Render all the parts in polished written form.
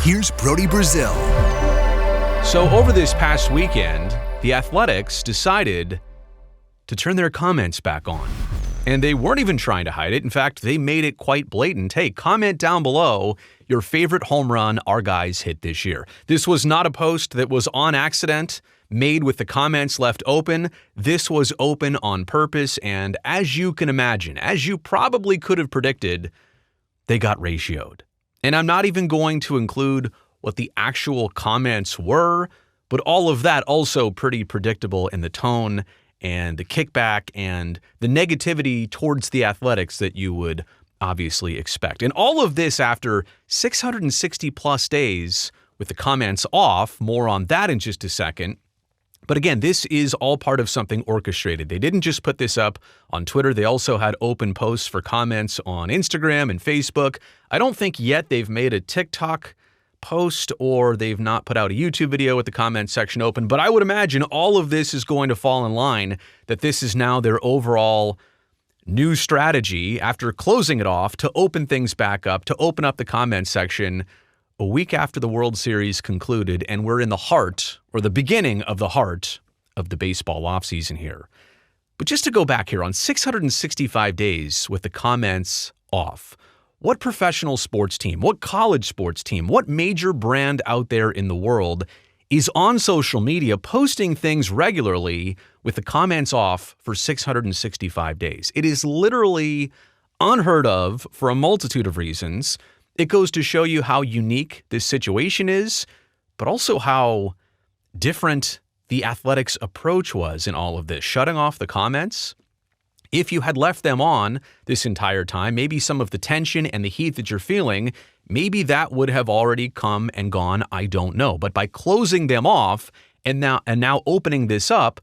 Here's Brody Brazil. So over this past weekend, the Athletics decided to turn their comments back on. And they weren't even trying to hide it. In fact, they made it quite blatant. Hey, comment down below your favorite home run our guys hit this year. This was not a post that was on accident, made with the comments left open. This was open on purpose. And as you can imagine, as you probably could have predicted, they got ratioed. And I'm not even going to include what the actual comments were, but all of that also pretty predictable in the tone and the kickback and the negativity towards the Athletics that you would obviously expect. And all of this after 660 plus days with the comments off. More on that in just a second. But again, this is all part of something orchestrated. They didn't just put this up on Twitter. They also had open posts for comments on Instagram and Facebook. I don't think yet they've made a TikTok post or they've not put out a YouTube video with the comment section open. But I would imagine all of this is going to fall in line, that this is now their overall new strategy after closing it off to open things back up, to open up the comment section a week after the World Series concluded, and we're in the heart, or the beginning of the heart, of the baseball offseason here. But just to go back here, on 665 days with the comments off, what professional sports team, what college sports team, what major brand out there in the world is on social media posting things regularly with the comments off for 665 days? It is literally unheard of for a multitude of reasons. It goes to show you how unique this situation is, but also how different the Athletics' approach was in all of this. Shutting off the comments. If you had left them on this entire time, maybe some of the tension and the heat that you're feeling, maybe that would have already come and gone. I don't know. But by closing them off and now opening this up,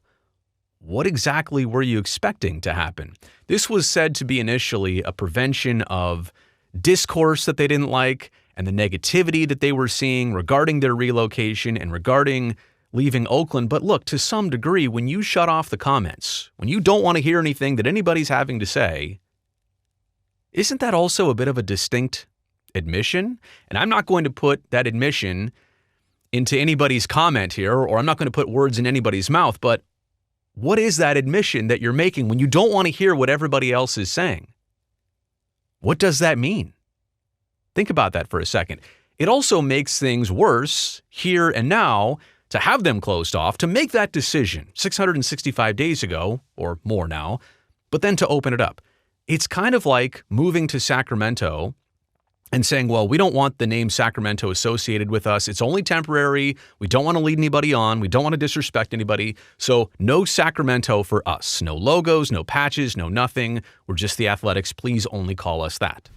what exactly were you expecting to happen? This was said to be initially a prevention of discourse that they didn't like and the negativity that they were seeing regarding their relocation and regarding leaving Oakland. But look, to some degree, when you shut off the comments, when you don't want to hear anything that anybody's having to say, isn't that also a bit of a distinct admission? And I'm not going to put that admission into anybody's comment here, or I'm not going to put words in anybody's mouth, but what is that admission that you're making when you don't want to hear what everybody else is saying? What does that mean? Think about that for a second. It also makes things worse here and now to have them closed off, to make that decision 665 days ago or more now, but then to open it up. It's kind of like moving to Sacramento and saying, well, we don't want the name Sacramento associated with us. It's only temporary. We don't want to lead anybody on. We don't want to disrespect anybody. So no Sacramento for us. No logos, no patches, no nothing. We're just the Athletics. Please only call us that.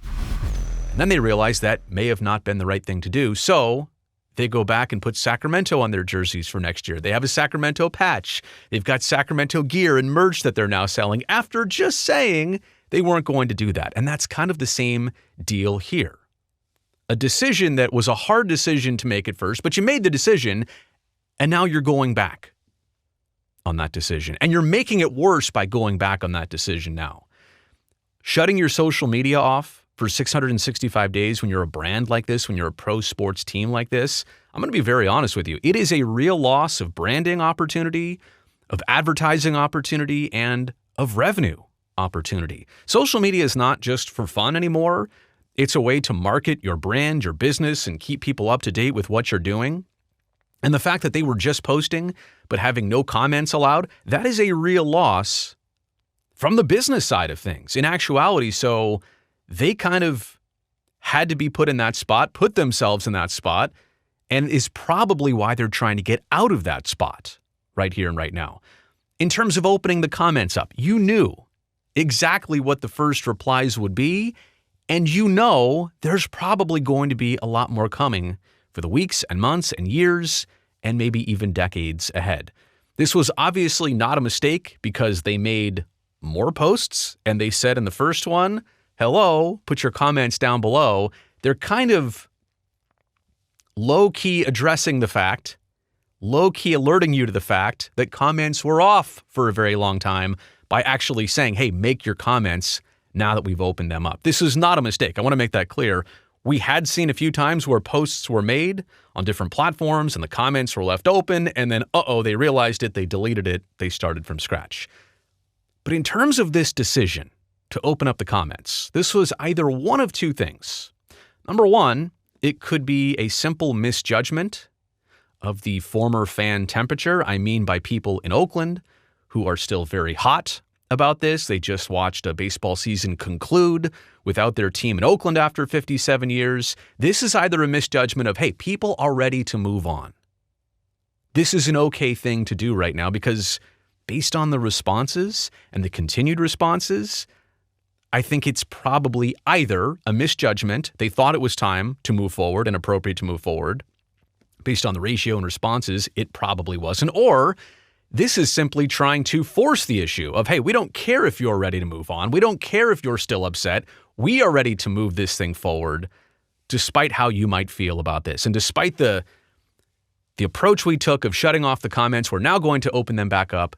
And then they realize that may have not been the right thing to do. So they go back and put Sacramento on their jerseys for next year. They have a Sacramento patch. They've got Sacramento gear and merch that they're now selling after just saying they weren't going to do that. And that's kind of the same deal here. A decision that was a hard decision to make at first, but you made the decision, and now you're going back on that decision. And you're making it worse by going back on that decision now. Shutting your social media off for 665 days when you're a brand like this, when you're a pro sports team like this, I'm going to be very honest with you. It is a real loss of branding opportunity, of advertising opportunity, and of revenue opportunity. Social media is not just for fun anymore. It's a way to market your brand, your business, and keep people up to date with what you're doing. And the fact that they were just posting but having no comments allowed, that is a real loss from the business side of things. In actuality, so they kind of had to be put in that spot, put themselves in that spot, and is probably why they're trying to get out of that spot right here and right now. In terms of opening the comments up, you knew exactly what the first replies would be, and you know there's probably going to be a lot more coming for the weeks and months and years and maybe even decades ahead. This was obviously not a mistake because they made more posts and they said in the first one, hello, put your comments down below. They're kind of low-key addressing the fact, low-key alerting you to the fact that comments were off for a very long time by actually saying, hey, make your comments now that we've opened them up. This is not a mistake. I want to make that clear. We had seen a few times where posts were made on different platforms and the comments were left open, and then, they realized it, they deleted it, they started from scratch. But in terms of this decision to open up the comments, this was either one of two things. Number one, it could be a simple misjudgment of the former fan temperature. I mean by people in Oakland who are still very hot about this. They just watched a baseball season conclude without their team in Oakland after 57 years. This is either a misjudgment of, hey, people are ready to move on. This is an okay thing to do right now because based on the responses and the continued responses, I think it's probably either a misjudgment. They thought it was time to move forward and appropriate to move forward. Based on the ratio and responses, it probably wasn't. Or this is simply trying to force the issue of, hey, we don't care if you're ready to move on. We don't care if you're still upset. We are ready to move this thing forward despite how you might feel about this. And despite the approach we took of shutting off the comments, we're now going to open them back up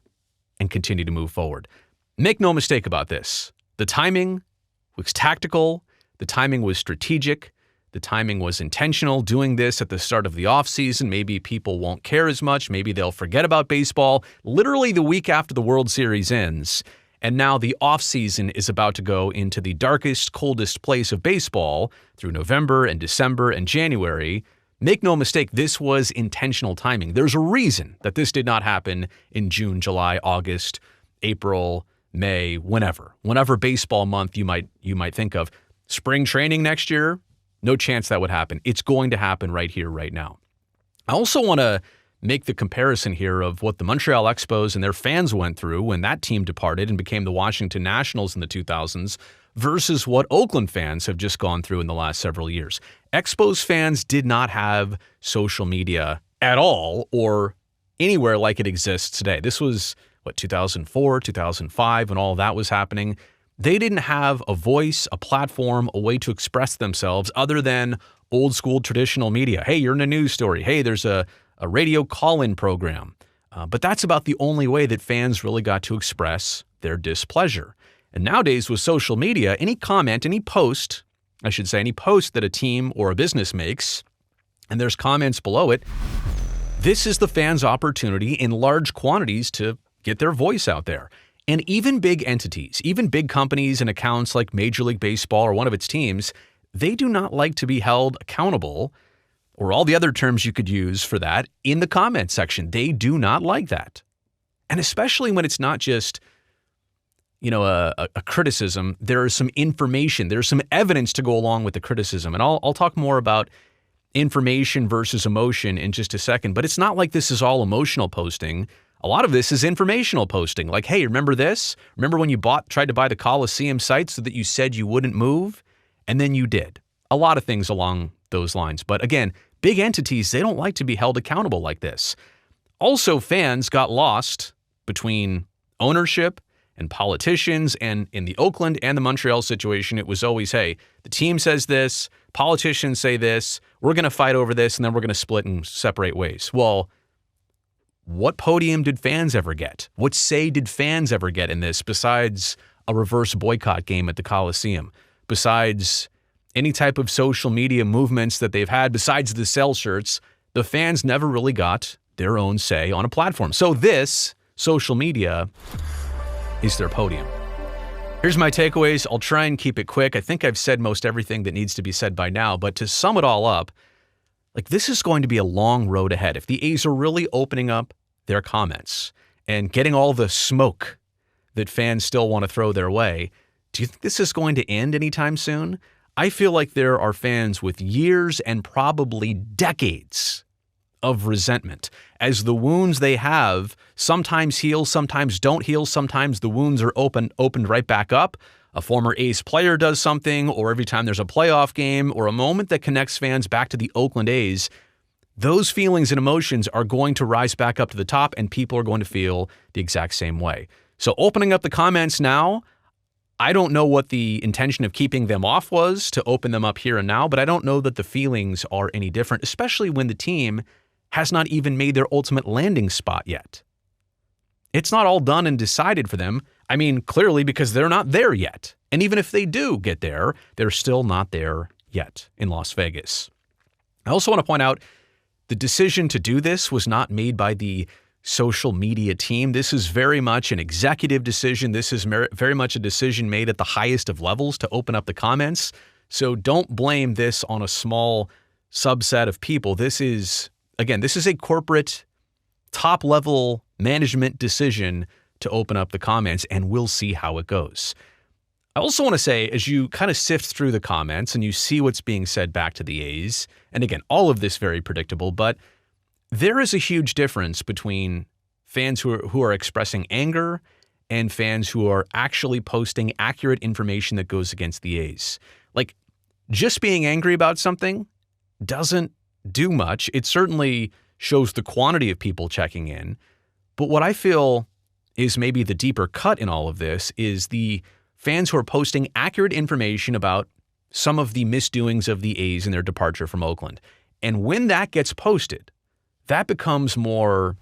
and continue to move forward. Make no mistake about this. The timing was tactical. The timing was strategic. The timing was intentional. Doing this at the start of the offseason, maybe people won't care as much. Maybe they'll forget about baseball literally the week after the World Series ends. And now the offseason is about to go into the darkest, coldest place of baseball through November and December and January. Make no mistake, this was intentional timing. There's a reason that this did not happen in June, July, August, April, May, whenever baseball month you might think of. Spring training next year, no chance that would happen. It's going to happen right here, right now. I also want to make the comparison here of what the Montreal Expos and their fans went through when that team departed and became the Washington Nationals in the 2000s versus what Oakland fans have just gone through in the last several years. Expos fans did not have social media at all or anywhere like it exists today. This was, 2004, 2005, when all of that was happening. They didn't have a voice, a platform, a way to express themselves other than old school traditional media. Hey, you're in a news story. Hey, there's a radio call-in program. But that's about the only way that fans really got to express their displeasure. And nowadays with social media, any comment, any post that a team or a business makes, and there's comments below it, this is the fans' opportunity in large quantities to get their voice out there. And even big entities, even big companies and accounts like Major League Baseball or one of its teams, they do not like to be held accountable, or all the other terms you could use for that, in the comment section. They do not like that. And especially when it's not just a criticism, there is some information, there's some evidence to go along with the criticism. And I'll talk more about information versus emotion in just a second, but it's not like this is all emotional posting. A lot of this is informational posting. Like, hey, remember this? Remember when you tried to buy the Coliseum site so that you said you wouldn't move? And then you did. A lot of things along those lines. But again, big entities, they don't like to be held accountable like this. Also, fans got lost between ownership and politicians, and in the Oakland and the Montreal situation, it was always, hey, the team says this, politicians say this, we're going to fight over this, and then we're going to split and separate ways. Well, what podium did fans ever get? What say did fans ever get in this besides a reverse boycott game at the Coliseum? Besides any type of social media movements that they've had, besides the sell shirts, the fans never really got their own say on a platform. So this, social media, is their podium. Here's my takeaways. I'll try and keep it quick. I think I've said most everything that needs to be said by now, but to sum it all up, this is going to be a long road ahead. If the A's are really opening up their comments and getting all the smoke that fans still want to throw their way, do you think this is going to end anytime soon? I feel like there are fans with years and probably decades of resentment, as the wounds they have sometimes heal, sometimes don't heal, sometimes the wounds are opened right back up. A former A's player does something, or every time there's a playoff game or a moment that connects fans back to the Oakland A's, those feelings and emotions are going to rise back up to the top, and people are going to feel the exact same way. So opening up the comments now, I don't know what the intention of keeping them off was to open them up here and now, but I don't know that the feelings are any different, especially when the team has not even made their ultimate landing spot yet. It's not all done and decided for them. I mean, clearly because they're not there yet. And even if they do get there, they're still not there yet in Las Vegas. I also want to point out the decision to do this was not made by the social media team. This is very much an executive decision. This is very much a decision made at the highest of levels to open up the comments. So don't blame this on a small subset of people. This is a corporate top-level management decision to open up the comments, and we'll see how it goes. I also want to say, as you kind of sift through the comments and you see what's being said back to the A's, and again, all of this very predictable, but there is a huge difference between fans who are expressing anger and fans who are actually posting accurate information that goes against the A's. Like, just being angry about something doesn't do much. It certainly shows the quantity of people checking in. But what I feel is maybe the deeper cut in all of this is the fans who are posting accurate information about some of the misdoings of the A's in their departure from Oakland. And when that gets posted, that becomes more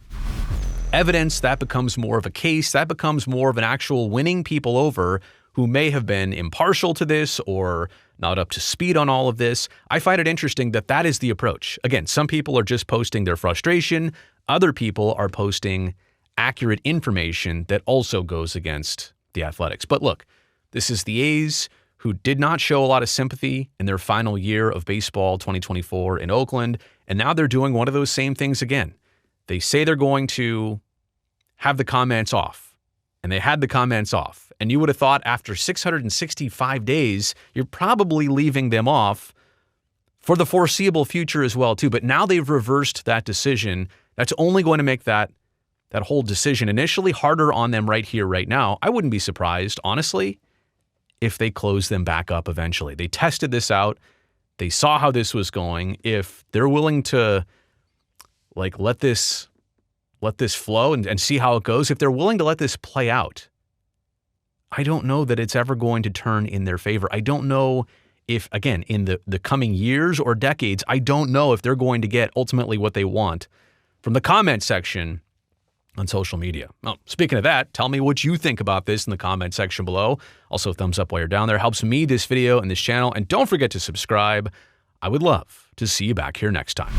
evidence, that becomes more of a case, that becomes more of an actual winning people over who may have been impartial to this or not up to speed on all of this. I find it interesting that that is the approach. Again, some people are just posting their frustration. Other people are posting accurate information that also goes against the Athletics. But look, this is the A's who did not show a lot of sympathy in their final year of baseball 2024 in Oakland, and now they're doing one of those same things again. They say they're going to have the comments off, and they had the comments off. And you would have thought after 665 days, you're probably leaving them off for the foreseeable future as well, too. But now they've reversed that decision. That's only going to make that whole decision initially harder on them right here, right now. I wouldn't be surprised, honestly, if they close them back up eventually. They tested this out. They saw how this was going. If they're willing to let this flow and see how it goes, if they're willing to let this play out, I don't know that it's ever going to turn in their favor. I don't know if, again, in the coming years or decades, I don't know if they're going to get ultimately what they want from the comment section on social media. Well, speaking of that, tell me what you think about this in the comment section below. Also, thumbs up while you're down there helps me, this video, and this channel. And don't forget to subscribe. I would love to see you back here next time.